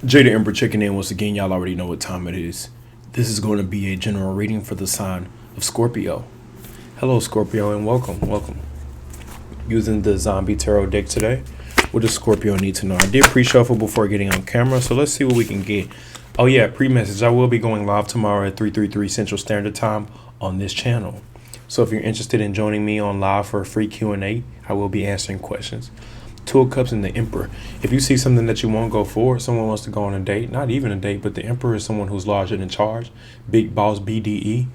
Jada Ember checking in once again. Y'all already know what time it is. This is going to be a general reading for the sign of Scorpio. Hello, Scorpio, and welcome. Using the Zombie Tarot deck today. What does Scorpio need to know? I did pre-shuffle before getting on camera, so let's see what we can get. Oh yeah, pre-message. I will be going live tomorrow at 3:33 Central Standard Time on this channel. So if you're interested in joining me on live for a free Q&A, I will be answering questions. Two of Cups and the Emperor. If you see something that you won't go for, someone wants to go on a date, not even a date, but the Emperor is someone who's larger than charge, big boss, BDE.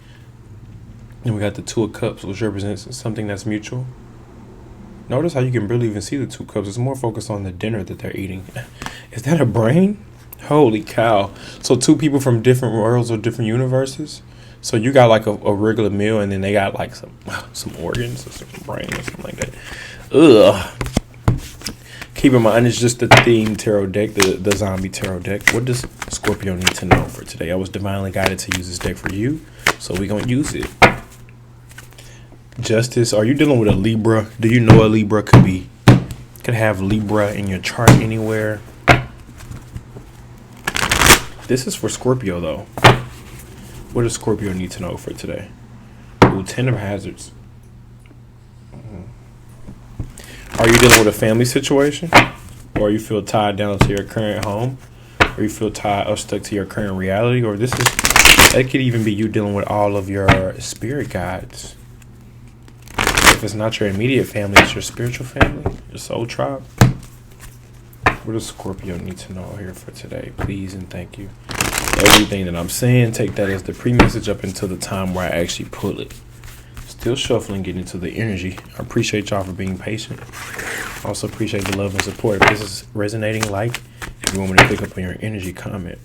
And we got the Two of Cups, which represents something that's mutual. Notice how you can barely even see the Two Cups. It's more focused on the dinner that they're eating. Is that a brain? Holy cow. So two people from different worlds or different universes. So you got like a regular meal, and then they got like some organs or some brain or something like that. Ugh. Keep in mind, it's just the theme tarot deck, the zombie tarot deck. What does Scorpio need to know for today? I was divinely guided to use this deck for you, so we're going to use it. Justice. Are you dealing with a Libra? Do you know a Libra could have Libra in your chart anywhere? This is for Scorpio, though. What does Scorpio need to know for today? Ooh, 10 of Hazards. Are you dealing with a family situation? Or you feel tied down to your current home? Or you feel tied or stuck to your current reality? Or that could even be you dealing with all of your spirit guides. If it's not your immediate family, it's your spiritual family, your soul tribe. What does Scorpio need to know here for today? Please and thank you. Everything that I'm saying, take that as the pre-message up until the time where I actually pull it. Still shuffling, getting into the energy. I appreciate y'all for being patient. Also appreciate the love and support. If this is resonating, if you want me to pick up on your energy, comment.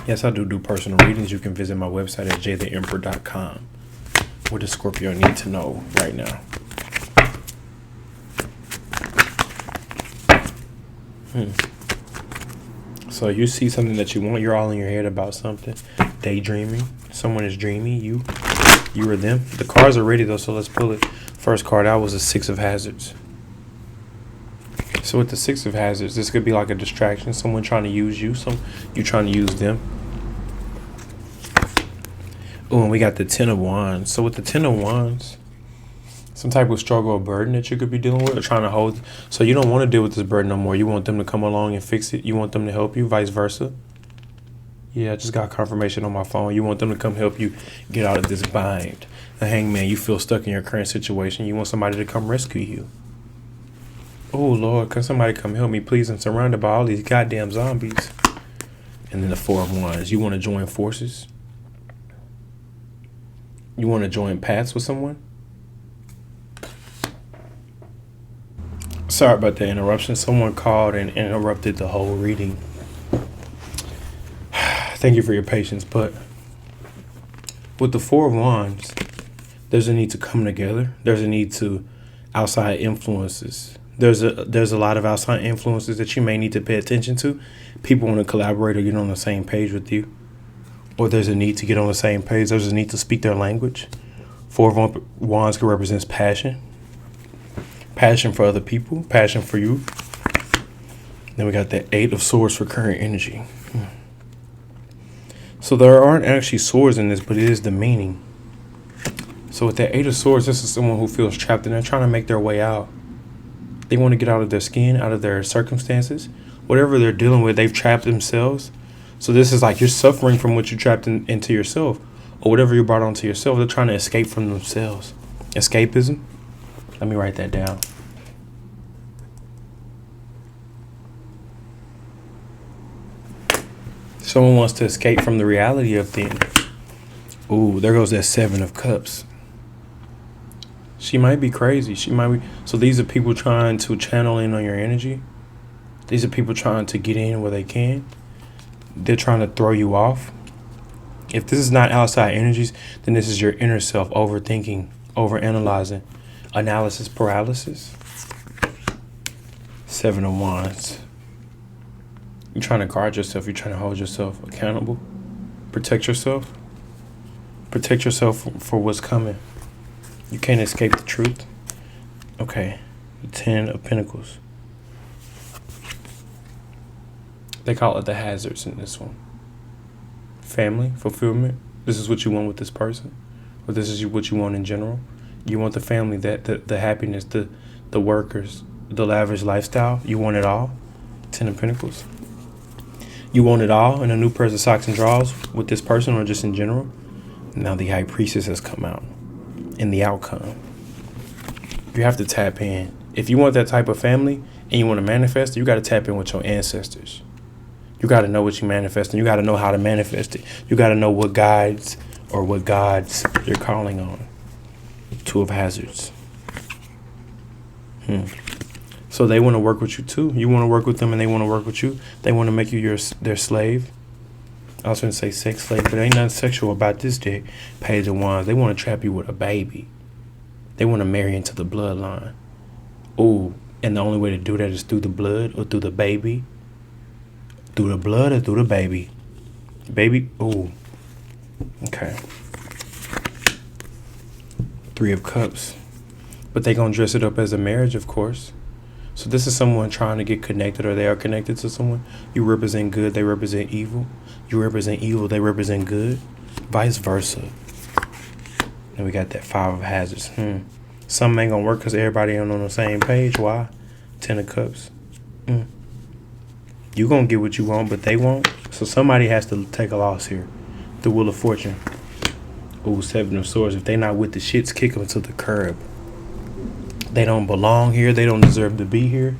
Yes, I do personal readings. You can visit my website at jtheemperor.com. What does Scorpio need to know right now? So you see something that you want. You're all in your head about something. Daydreaming. Someone is dreamy. You or them. The cards are ready though, so let's pull it. First card out was the Six of Hazards. So with the Six of Hazards, this could be like a distraction. Someone trying to use you. You trying to use them. Oh, and we got the Ten of Wands. So with the Ten of Wands, some type of struggle or burden that you could be dealing with or trying to hold. So you don't want to deal with this burden no more. You want them to come along and fix it. You want them to help you, vice versa. Yeah, I just got confirmation on my phone. You want them to come help you get out of this bind. The Hangman, you feel stuck in your current situation. You want somebody to come rescue you. Oh, Lord, can somebody come help me, please? I'm surrounded by all these goddamn zombies. And then the Four of Wands. You want to join forces? You want to join paths with someone? Sorry about the interruption. Someone called and interrupted the whole reading. Thank you for your patience, but with the Four of Wands, there's a need to come together. There's a need to outside influences. There's a lot of outside influences that you may need to pay attention to. People want to collaborate or get on the same page with you. Or there's a need to get on the same page. There's a need to speak their language. Four of Wands could represent passion. Passion for other people. Passion for you. Then we got the Eight of Swords for current energy. So there aren't actually swords in this, but it is the meaning. So with that Eight of Swords, this is someone who feels trapped and they're trying to make their way out. They want to get out of their skin, out of their circumstances. Whatever they're dealing with, they've trapped themselves. So this is like you're suffering from what you trapped into yourself or whatever you brought onto yourself. They're trying to escape from themselves. Escapism. Let me write that down. Someone wants to escape from the reality of things. Ooh, there goes that Seven of Cups. She might be crazy. So these are people trying to channel in on your energy. These are people trying to get in where they can. They're trying to throw you off. If this is not outside energies, then this is your inner self overthinking, overanalyzing, analysis paralysis. Seven of Wands. You're trying to guard yourself. You're trying to hold yourself accountable. Protect yourself. Protect yourself for what's coming. You can't escape the truth. Okay. The Ten of Pentacles. They call it the hazards in this one. Family, fulfillment. This is what you want with this person. Or this is what you want in general. You want the family, that the happiness, the workers, the lavish lifestyle. You want it all. Ten of Pentacles. You want it all in a new pair of socks and drawers with this person or just in general. Now the High Priestess has come out. And the outcome. You have to tap in. If you want that type of family and you want to manifest it, you got to tap in with your ancestors. You got to know what you manifest, and you got to know how to manifest it. You got to know what guides or what gods you're calling on. Two of Hazards. So they want to work with you too. You want to work with them and they want to work with you. They want to make you their slave. I was going to say sex slave, but ain't nothing sexual about this deck. Page of Wands. They want to trap you with a baby. They want to marry into the bloodline. Ooh, and the only way to do that is through the blood or through the baby. Through the blood or through the baby. Baby, ooh. Okay. Three of Cups. But they going to dress it up as a marriage, of course. So this is someone trying to get connected, or they are connected to someone. You represent good, they represent evil. You represent evil, they represent good. Vice versa. And we got that Five of Hazards. Something ain't gonna work because everybody ain't on the same page. Why? Ten of Cups. You gonna get what you want, but they won't. So somebody has to take a loss here. The Wheel of Fortune. Ooh, Seven of Swords. If they not with the shits, kick them to the curb. They don't belong here. They don't deserve to be here.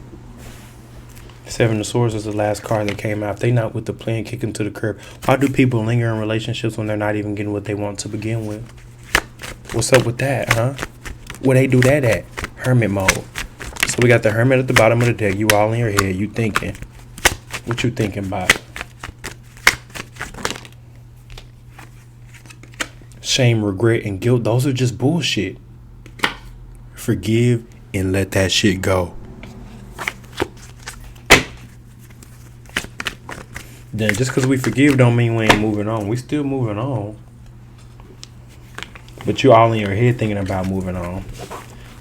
Seven of Swords is the last card that came out. If they not with the plan, kick them to the curb. Why do people linger in relationships when they're not even getting what they want to begin with? What's up with that, huh? Where they do that at? Hermit mode. So we got the Hermit at the bottom of the deck. You all in your head. You thinking. What you thinking about? Shame, regret, and guilt. Those are just bullshit. Forgive and let that shit go. Then just because we forgive don't mean we ain't moving on. We still moving on. But you all in your head thinking about moving on.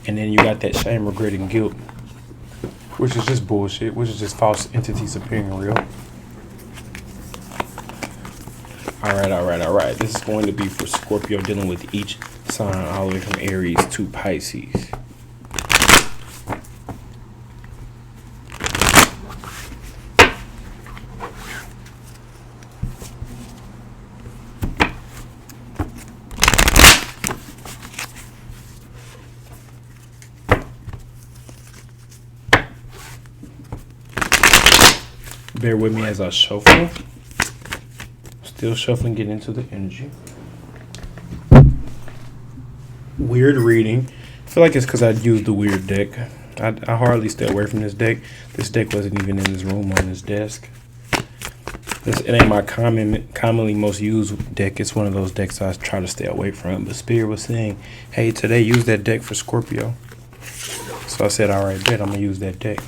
And then you got that shame, regret, and guilt. Which is just bullshit. Which is just false entities appearing real. Alright. This is going to be for Scorpio, dealing with each sign all the way from Aries to Pisces. Bear with me as I shuffle. Still shuffling, get into the energy. Weird reading. I feel like it's because I used the weird deck. I hardly stay away from this deck. This deck wasn't even in this room on this desk. It ain't my commonly most used deck. It's one of those decks I try to stay away from. But Spirit was saying, hey, today use that deck for Scorpio. So I said, all right, bet I'm going to use that deck.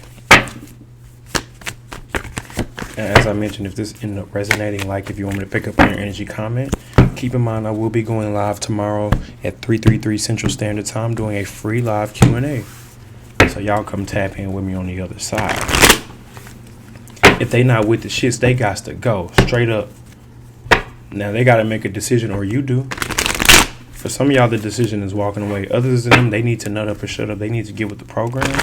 And as I mentioned, if this ended up resonating, like if you want me to pick up on your energy, comment. Keep in mind, I will be going live tomorrow at 3:33 Central Standard Time doing a free live Q&A. So y'all come tap in with me on the other side. If they not with the shits, they got to go straight up. Now they got to make a decision, or you do. For some of y'all, the decision is walking away. Others than them, they need to nut up or shut up. They need to get with the program.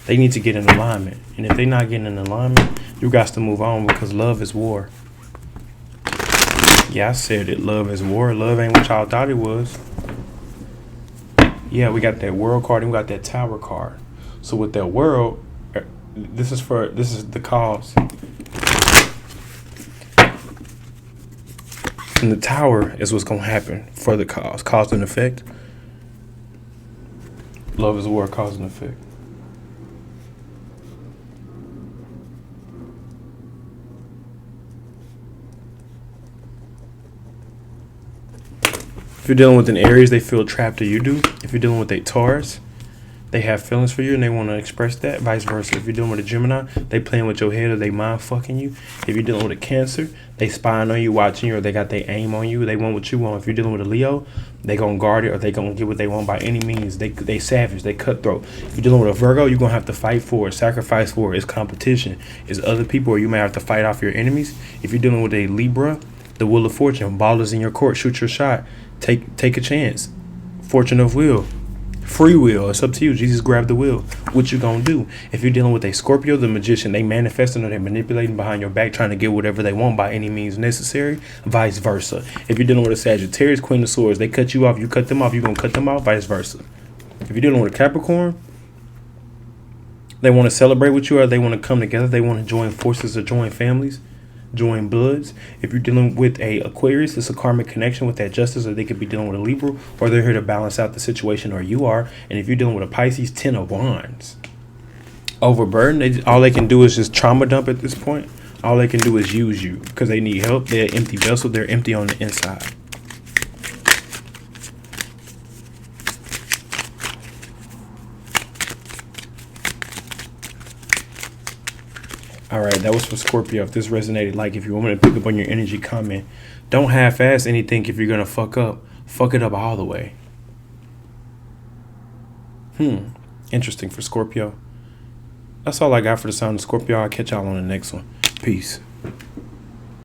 They need to get in alignment. And if they're not getting in alignment, you got to move on, because love is war. Yeah, I said it. Love is war. Love ain't what y'all thought it was. Yeah, we got that World card and we got that Tower card. So with that World, this is the cause. And the Tower is what's going to happen for the cause. Cause and effect. Love is war, cause and effect. If you're dealing with an Aries, they feel trapped, or you do. If you're dealing with a Taurus, They have feelings for you and they want to express that. Vice versa. If you're dealing with a Gemini, they playing with your head or they mind fucking you. If you're dealing with a Cancer, they spying on you, watching you, or they got their aim on you. They want what you want. If you're dealing with a Leo, they gonna guard it or they gonna get what they want by any means. They savage. They cutthroat. If you're dealing with a Virgo, you're gonna have to fight for it, sacrifice for it. It's competition. It's other people, or you may have to fight off your enemies. If you're dealing with a Libra, the Wheel of Fortune, ball is in your court. Shoot your shot. Take a chance. Fortune of will. Free will. It's up to you. Jesus grabbed the wheel. What you gonna do? If you're dealing with a Scorpio, the Magician, they manifesting or they're manipulating behind your back, trying to get whatever they want by any means necessary. Vice versa. If you're dealing with a Sagittarius, Queen of Swords, they cut you off. You cut them off. You gonna cut them off. Vice versa. If you're dealing with a Capricorn, they want to celebrate with you or they want to come together. They want to join forces or join families. Join bloods. If you're dealing with a Aquarius, it's a karmic connection with that justice, or they could be dealing with a Libra, or they're here to balance out the situation, or you are. And if you're dealing with a Pisces, 10 of Wands. Overburdened, all they can do is just trauma dump at this point. All they can do is use you because they need help. They're an empty vessel. They're empty on the inside. All right, that was for Scorpio. If this resonated, like, if you want me to pick up on your energy, comment. Don't half-ass anything. If you're going to fuck it up all the way. Interesting for Scorpio. That's all I got for the sign of Scorpio. I'll catch y'all on the next one. Peace.